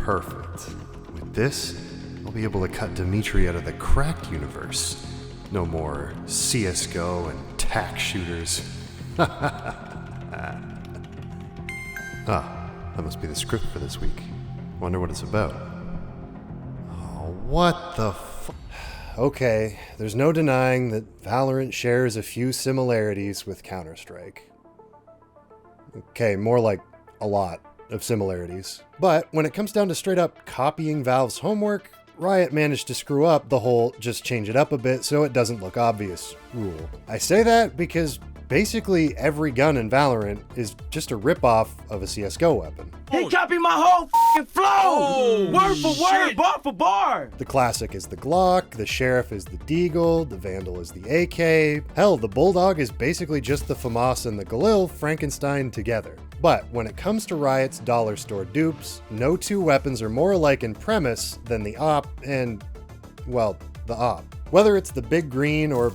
Perfect. With this, I'll be able to cut Dimitri out of the cracked universe. No more CSGO and tack shooters. Ah, that must be the script for this week. Wonder what it's about. Oh, what the Okay, there's no denying that Valorant shares a few similarities with Counter-Strike. Okay, more like a lot of similarities. But when it comes down to straight up copying Valve's homework, Riot managed to screw up the whole just change it up a bit so it doesn't look obvious rule. I say that because basically every gun in Valorant is just a ripoff of a CSGO weapon. He copied my whole f***ing flow! Word for word, bar for bar! The classic is the Glock, the Sheriff is the Deagle, the Vandal is the AK. Hell, the Bulldog is basically just the Famas and the Galil Frankensteined together. But when it comes to Riot's dollar store dupes, no two weapons are more alike in premise than the op and, well, the op. Whether it's the big green or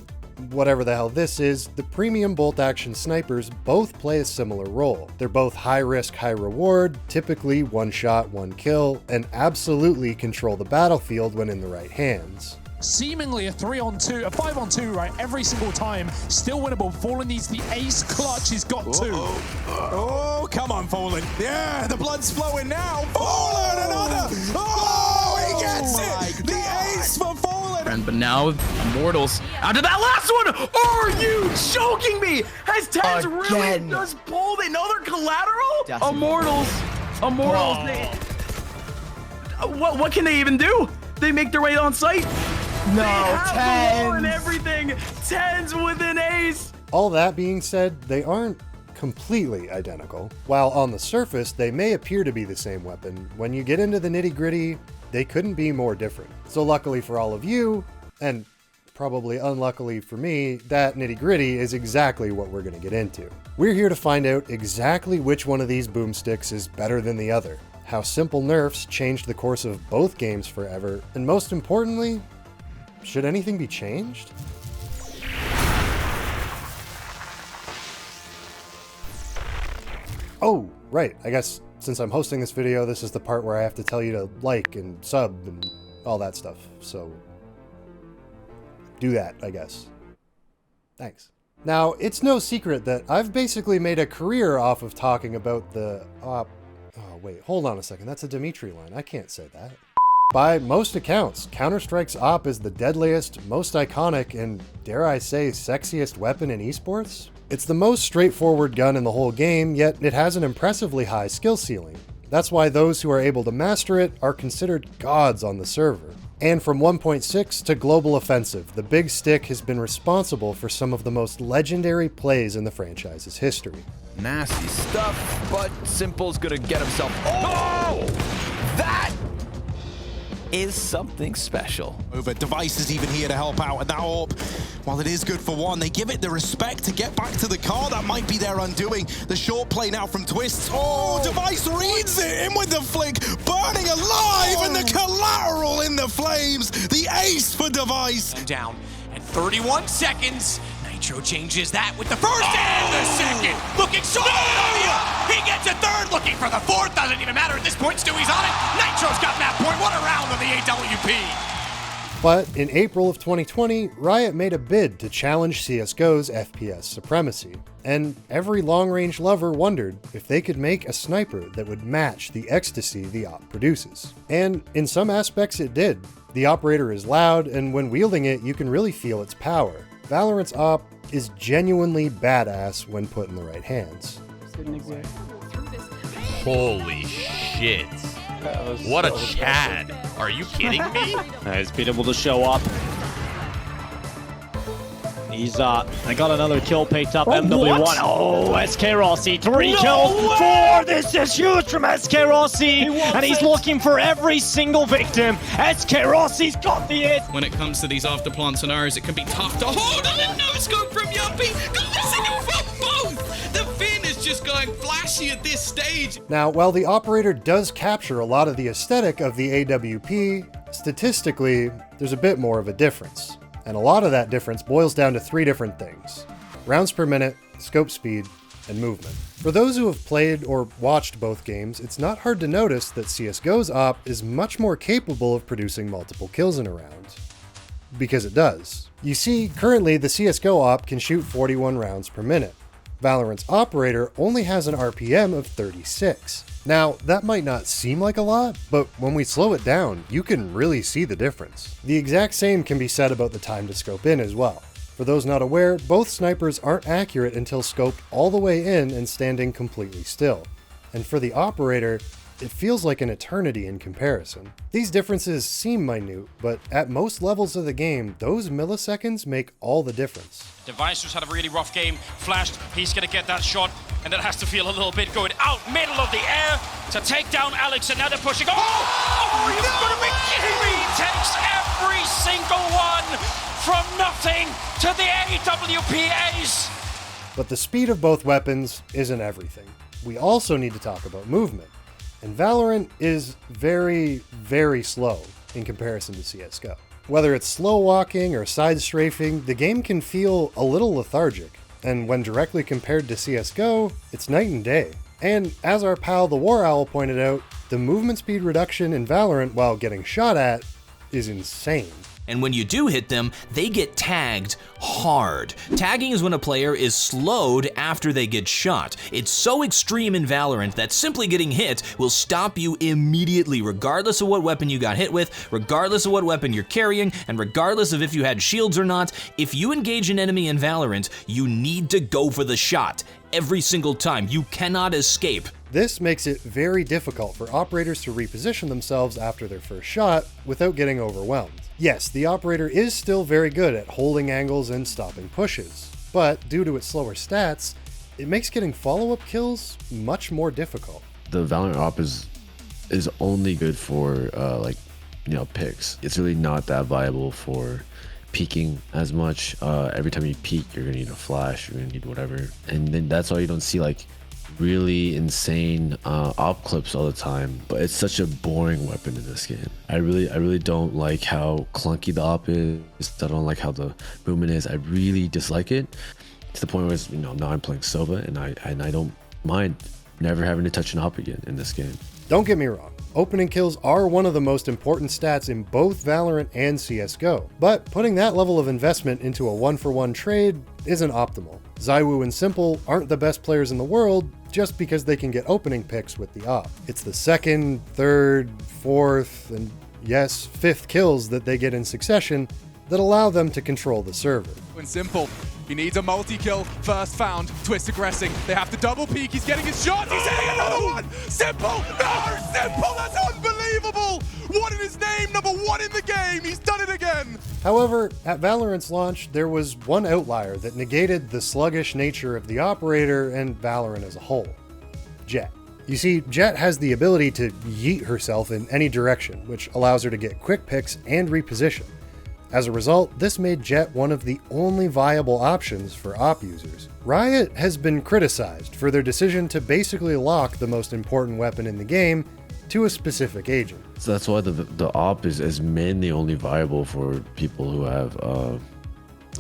whatever the hell this is, the premium bolt-action snipers both play a similar role. They're both high risk, high reward, typically one shot, one kill, and absolutely control the battlefield when in the right hands. Seemingly a 3-on-2, a 5-on-2, right, every single time. Still winnable. Fallen needs the ace clutch. He's got two. Oh, come on, Fallen. Yeah, the blood's flowing now. Fallen, another. Oh, he gets it. The ace for Fallen. But now, Immortals, after that last one, are you joking me? Has Taz really just pulled another collateral? Immortals, what can they even do? They make their way on site. No, they have Tens. the wall and everything. Tens with an ace. All that being said, they aren't completely identical. While on the surface, they may appear to be the same weapon, when you get into the nitty-gritty, they couldn't be more different. So luckily for all of you, and probably unluckily for me, that nitty-gritty is exactly what we're going to get into. We're here to find out exactly which one of these boomsticks is better than the other, how simple nerfs changed the course of both games forever, and most importantly, should anything be changed? Oh, right, I guess since I'm hosting this video, this is the part where I have to tell you to like and sub and all that stuff, so do that, I guess. Thanks. Now, it's no secret that I've basically made a career off of talking about the op. Oh, wait, hold on a second. That's a Dimitri line. I can't say that. By most accounts, Counter-Strike's op is the deadliest, most iconic, and dare I say, sexiest weapon in esports? It's the most straightforward gun in the whole game, yet it has an impressively high skill ceiling. That's why those who are able to master it are considered gods on the server. And from 1.6 to Global Offensive, the big stick has been responsible for some of the most legendary plays in the franchise's history. Nasty stuff, but Simple's gonna get himself. Oh! That is something special. Over. Device is even here to help out, and that AWP, while it is good for one, they give it the respect to get back to the car. That might be their undoing. The short play now from Twists. Oh, Device reads it in with the flick, burning alive, and the collateral in the flames. The ace for Device. Down at 31 seconds. Nitro changes that with the first and the second. Looking so good on the up. He gets a third, looking for the fourth. Doesn't even matter at this point. Stewie's on it. Nitro's got that point. What a round on the AWP. But in April of 2020, Riot made a bid to challenge CSGO's FPS supremacy. And every long-range lover wondered if they could make a sniper that would match the ecstasy the op produces. And in some aspects it did. The operator is loud, and when wielding it, you can really feel its power. Valorant's op is genuinely badass when put in the right hands. Holy shit. What a Chad. Are you kidding me? He's been able to show up. He's they got another kill picked up. MW1. what? Oh, SK Rossi, 3 kills, 4. This is huge from SK Rossi, and he's looking for every single victim. SK Rossi's got the hit. When it comes to these afterplant scenarios, it can be tough to hold on a no-scope from Yuppie. Got the signal from both. The Finn is just going flashy at this stage. Now, while the operator does capture a lot of the aesthetic of the AWP, statistically, there's a bit more of a difference. And a lot of that difference boils down to 3 different things: rounds per minute, scope speed, and movement. For those who have played or watched both games, it's not hard to notice that CSGO's op is much more capable of producing multiple kills in a round. Because it does. You see, currently the CSGO op can shoot 41 rounds per minute. Valorant's operator only has an RPM of 36. Now, that might not seem like a lot, but when we slow it down, you can really see the difference. The exact same can be said about the time to scope in as well. For those not aware, both snipers aren't accurate until scoped all the way in and standing completely still. And for the operator, it feels like an eternity in comparison. These differences seem minute, but at most levels of the game, those milliseconds make all the difference. Device had a really rough game, flashed, he's gonna get that shot, and that has to feel a little bit going out middle of the air to take down Alex, and now they're pushing. Oh, you've got to be kidding me! He takes every single one from nothing to the AWPAs! But the speed of both weapons isn't everything. We also need to talk about movement. And Valorant is very, very slow in comparison to CSGO. Whether it's slow walking or side strafing, the game can feel a little lethargic. And when directly compared to CSGO, it's night and day. And as our pal the War Owl pointed out, the movement speed reduction in Valorant while getting shot at is insane. And when you do hit them, they get tagged hard. Tagging is when a player is slowed after they get shot. It's so extreme in Valorant that simply getting hit will stop you immediately, regardless of what weapon you got hit with, regardless of what weapon you're carrying, and regardless of if you had shields or not. If you engage an enemy in Valorant, you need to go for the shot. Every single time. You cannot escape. This makes it very difficult for operators to reposition themselves after their first shot without getting overwhelmed. Yes, the operator is still very good at holding angles and stopping pushes, but due to its slower stats, it makes getting follow-up kills much more difficult. The Valorant op is only good for picks. It's really not that viable for peeking as much. Every time you peek, you're gonna need a flash, you're gonna need whatever, and then that's why you don't see like really insane op clips all the time. But it's such a boring weapon in this game. I really don't like how clunky the op is. I don't like how the movement is. I really dislike it to the point where it's, now I'm playing Sova and I don't mind never having to touch an op again in this game. Don't get me wrong. Opening kills are one of the most important stats in both Valorant and CSGO, but putting that level of investment into a one-for-one trade isn't optimal. ZywOo and Simple aren't the best players in the world just because they can get opening picks with the op. It's the second, third, fourth, and yes, fifth kills that they get in succession that allow them to control the server. When Simple, he needs a multi-kill, first found, Twist aggressing, they have to double peek, he's getting his shot, he's hitting another one! Simple, no, Simple, that's unbelievable! What in his name, number one in the game, he's done it again! However, at Valorant's launch, there was one outlier that negated the sluggish nature of the operator and Valorant as a whole: Jett. You see, Jett has the ability to yeet herself in any direction, which allows her to get quick picks and reposition. As a result, this made Jett one of the only viable options for op users. Riot has been criticized for their decision to basically lock the most important weapon in the game to a specific agent. So that's why the op is mainly only viable for people who have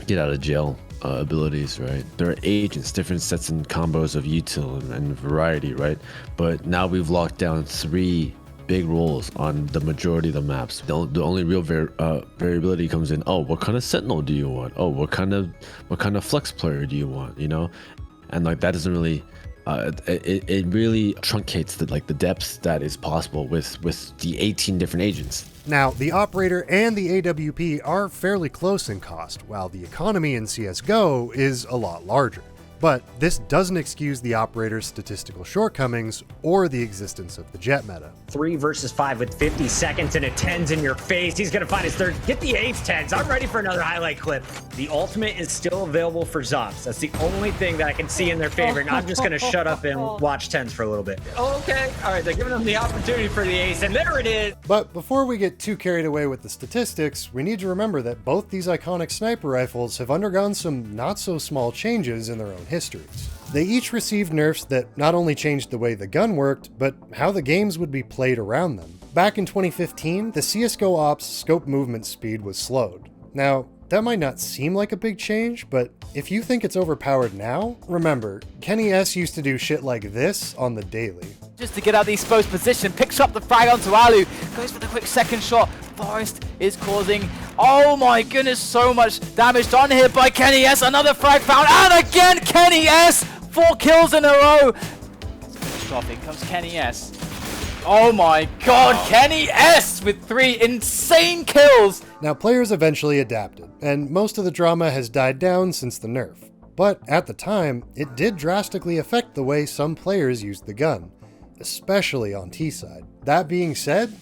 get out of jail abilities, right? There are agents, different sets and combos of util and variety, right? But now we've locked down 3 big roles on the majority of the maps. The only real variability comes in, oh, what kind of sentinel do you want? Oh, what kind of flex player do you want? And like that doesn't really it really truncates the depth that is possible with the 18 different agents. Now, the operator and the AWP are fairly close in cost, while the economy in CSGO is a lot larger. But this doesn't excuse the operator's statistical shortcomings or the existence of the Jett meta. 3 versus 5 with 50 seconds and a 10's in your face. He's gonna find his third. Get the 8s, 10s. I'm ready for another highlight clip. The ultimate is still available for Zops. That's the only thing that I can see in their favor. And I'm just gonna shut up and watch 10s for a little bit. Okay, all right, they're giving them the opportunity for the ace, and there it is. But before we get too carried away with the statistics, we need to remember that both these iconic sniper rifles have undergone some not so small changes in their own histories. They each received nerfs that not only changed the way the gun worked, but how the games would be played around them. Back in 2015, the CSGO op's scope movement speed was slowed. Now, that might not seem like a big change, but if you think it's overpowered now, remember, Kenny S used to do shit like this on the daily. Just to get out the exposed position, picks up the frag onto Alu, goes for the quick second shot. Forest is causing, oh my goodness, so much damage done here by Kenny S. Another frag found, and again Kenny S. 4 kills in a row. In comes Kenny S. Oh my god, Kenny S with 3 insane kills! Now, players eventually adapted, and most of the drama has died down since the nerf. But at the time, it did drastically affect the way some players used the gun, especially on T-side. That being said,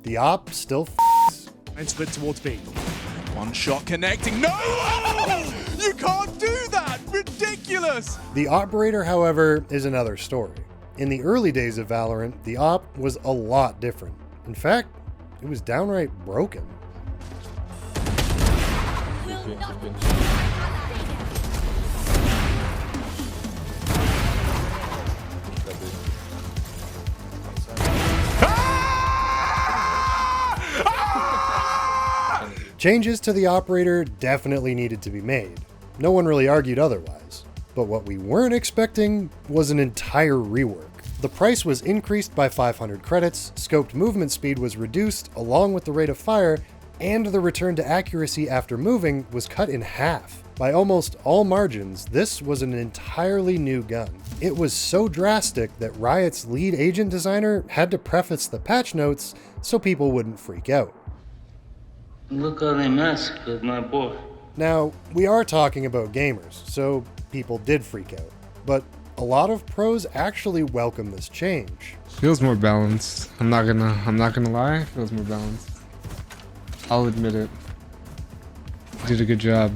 the op still f***s. And split towards B. One shot connecting. No! You can't do that! Ridiculous! The operator, however, is another story. In the early days of Valorant, the op was a lot different. In fact, it was downright broken. Changes to the operator definitely needed to be made. No one really argued otherwise. But what we weren't expecting was an entire rework. The price was increased by 500 credits, scoped movement speed was reduced along with the rate of fire, and the return to accuracy after moving was cut in half. By almost all margins, this was an entirely new gun. It was so drastic that Riot's lead agent designer had to preface the patch notes so people wouldn't freak out. Look how they mess with my boy. Now, we are talking about gamers, so people did freak out. But a lot of pros actually welcome this change. Feels more balanced. I'm not gonna lie, feels more balanced. I'll admit it. Did a good job,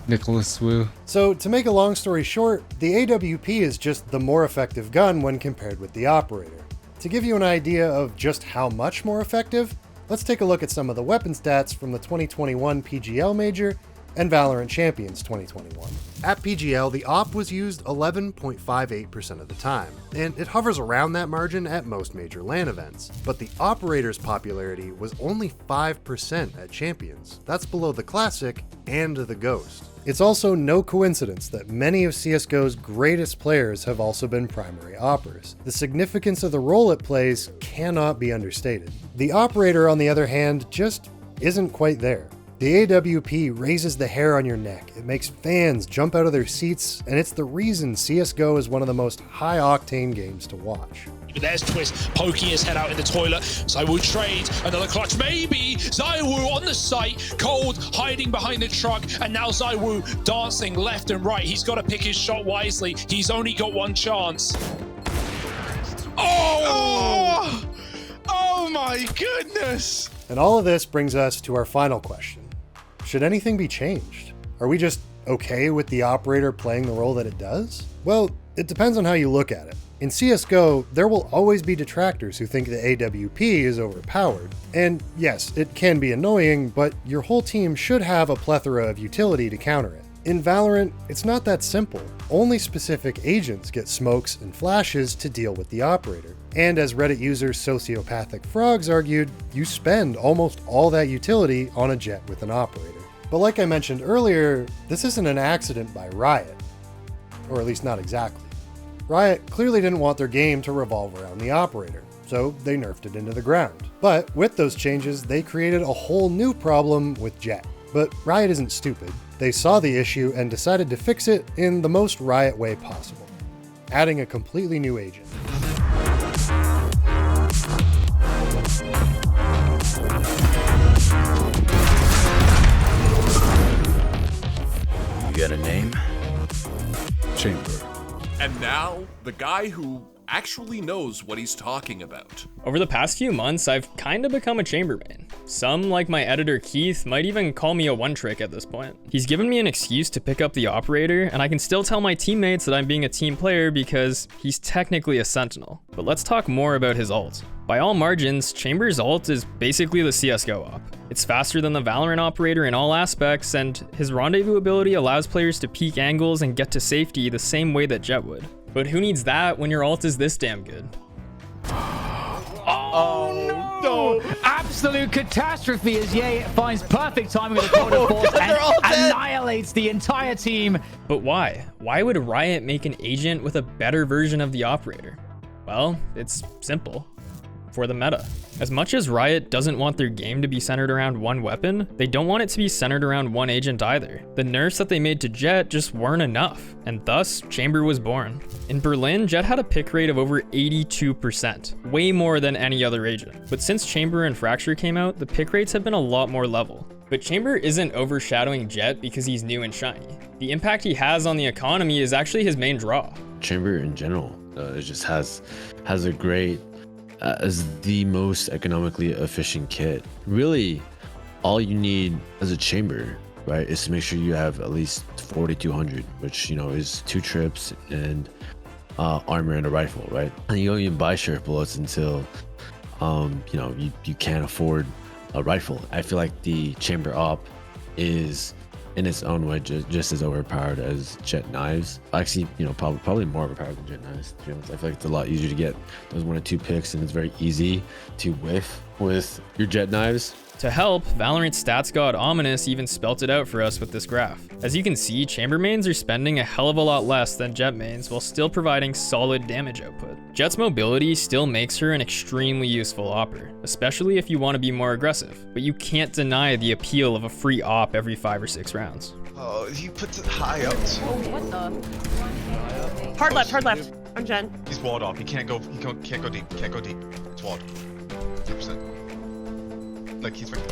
Nicholas Wu. So to make a long story short, the AWP is just the more effective gun when compared with the operator. To give you an idea of just how much more effective, let's take a look at some of the weapon stats from the 2021 PGL Major and Valorant Champions 2021. At PGL, the op was used 11.58% of the time, and it hovers around that margin at most major LAN events. But the operator's popularity was only 5% at Champions. That's below the Classic and the Ghost. It's also no coincidence that many of CSGO's greatest players have also been primary operators. The significance of the role it plays cannot be understated. The operator, on the other hand, just isn't quite there. The AWP raises the hair on your neck, it makes fans jump out of their seats, and it's the reason CSGO is one of the most high-octane games to watch. There's Twist poking his head out in the toilet. ZywOo trades another clutch. Maybe ZywOo on the site. Cold hiding behind the truck. And now ZywOo dancing left and right. He's got to pick his shot wisely. He's only got one chance. Oh! Oh my goodness! And all of this brings us to our final question. Should anything be changed? Are we just okay with the operator playing the role that it does? Well, it depends on how you look at it. In CSGO, there will always be detractors who think the AWP is overpowered. And yes, it can be annoying, but your whole team should have a plethora of utility to counter it. In Valorant, it's not that simple. Only specific agents get smokes and flashes to deal with the operator. And as Reddit user Sociopathic Frogs argued, you spend almost all that utility on a jet with an operator. But like I mentioned earlier, this isn't an accident by Riot. Or at least not exactly. Riot clearly didn't want their game to revolve around the operator, so they nerfed it into the ground. But with those changes, they created a whole new problem with Jet. But Riot isn't stupid. They saw the issue and decided to fix it in the most Riot way possible, adding a completely new agent. You got a name? Chamber. And now, the guy who actually knows what he's talking about. Over the past few months, I've kind of become a chambermain. Some, like my editor Keith, might even call me a one-trick at this point. He's given me an excuse to pick up the operator, and I can still tell my teammates that I'm being a team player because he's technically a sentinel. But let's talk more about his ult. By all margins, Chamber's ult is basically the CSGO op. It's faster than the Valorant operator in all aspects, and his rendezvous ability allows players to peek angles and get to safety the same way that Jet would. But who needs that when your ult is this damn good? Oh no! absolute catastrophe as Ye finds perfect timing with the quarter force and annihilates the entire team. But why? Why would Riot make an agent with a better version of the operator? Well, it's simple. For the meta. As much as Riot doesn't want their game to be centered around one weapon, they don't want it to be centered around one agent either. The nerfs that they made to Jett just weren't enough, and thus Chamber was born. In Berlin, Jett had a pick rate of over 82%, way more than any other agent. But since Chamber and Fracture came out, the pick rates have been a lot more level. But Chamber isn't overshadowing Jett because he's new and shiny. The impact he has on the economy is actually his main draw. Chamber in general, it just has a great, as the most economically efficient kit. Really, all you need as a chamber, right, is to make sure you have at least 4,200, which, you know, is 2 trips and armor and a rifle, right? And you don't even buy sheriff bullets until, you know, you can't afford a rifle. I feel like the chamber op is in its own way just as overpowered as Jett knives. Actually, you know, probably more overpowered than Jett knives, to be honest. I feel like it's a lot easier to get those 1 or 2 picks, and it's very easy to whiff with your Jett knives. To help, Valorant stats god Ominous even spelt it out for us with this graph. As you can see, Chamber mains are spending a hell of a lot less than Jett mains while still providing solid damage output. Jett's mobility still makes her an extremely useful opper, especially if you want to be more aggressive, but you can't deny the appeal of a free op every 5 or 6 rounds. Oh, he puts it high up. Oh, what the? Hard left. I'm Jen. He's walled off. He can't go deep. Can't go deep. It's walled. 100%. Like he's right.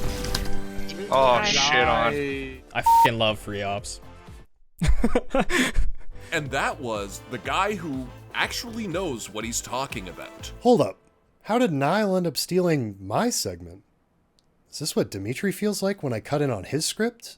Oh, shit on. I fucking love free ops. And that was the guy who actually knows what he's talking about. Hold up. How did Nile end up stealing my segment? Is this what Dimitri feels like when I cut in on his script?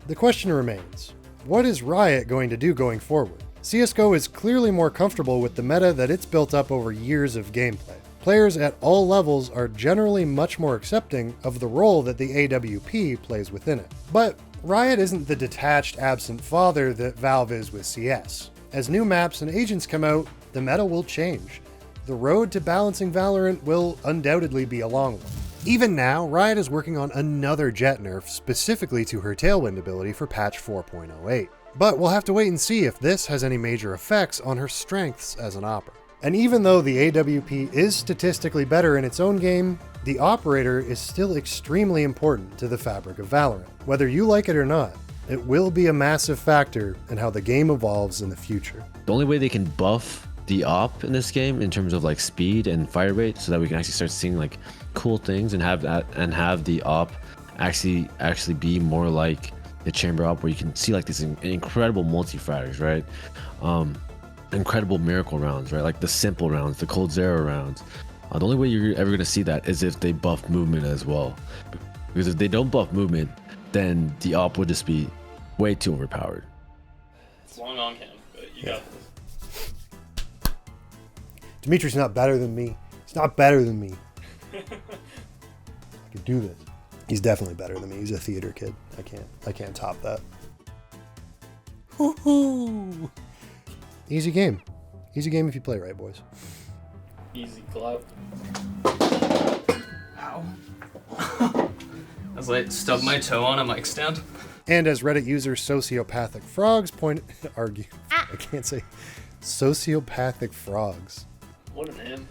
The question remains, what is Riot going to do going forward? CSGO is clearly more comfortable with the meta that it's built up over years of gameplay. Players at all levels are generally much more accepting of the role that the AWP plays within it. But Riot isn't the detached, absent father that Valve is with CS. As new maps and agents come out, the meta will change. The road to balancing Valorant will undoubtedly be a long one. Even now, Riot is working on another Jett nerf specifically to her Tailwind ability for patch 4.08. But we'll have to wait and see if this has any major effects on her strengths as an opper. And even though the AWP is statistically better in its own game, the operator is still extremely important to the fabric of Valorant. Whether you like it or not, it will be a massive factor in how the game evolves in the future. The only way they can buff the op in this game in terms of like speed and fire rate, so that we can actually start seeing like cool things and have the op actually be more like the chamber op, where you can see like these incredible multi-frags, right? Incredible miracle rounds, right? Like the simple rounds, the cold zero rounds. The only way you're ever going to see that is if they buff movement as well. Because if they don't buff movement, then the op would just be way too overpowered. It's long on him, but you got this. Dimitri's not better than me. He's not better than me. I can do this. He's definitely better than me. He's a theater kid. I can't top that. Woohoo! Easy game. Easy game if you play right, boys. Easy clap. Ow. As I stubbed my toe on a mic stand. And as Reddit user Sociopathic Frogs argue, I can't say Sociopathic Frogs. What a name.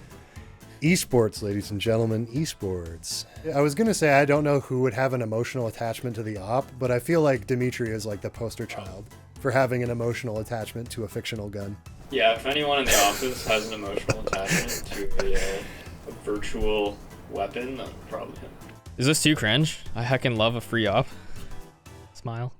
Esports, ladies and gentlemen, esports. I was gonna say I don't know who would have an emotional attachment to the op, but I feel like Dimitri is like the poster child for having an emotional attachment to a fictional gun. Yeah, if anyone in the office has an emotional attachment to a virtual weapon, then probably him. Is this too cringe? I heckin' love a free op. Smile.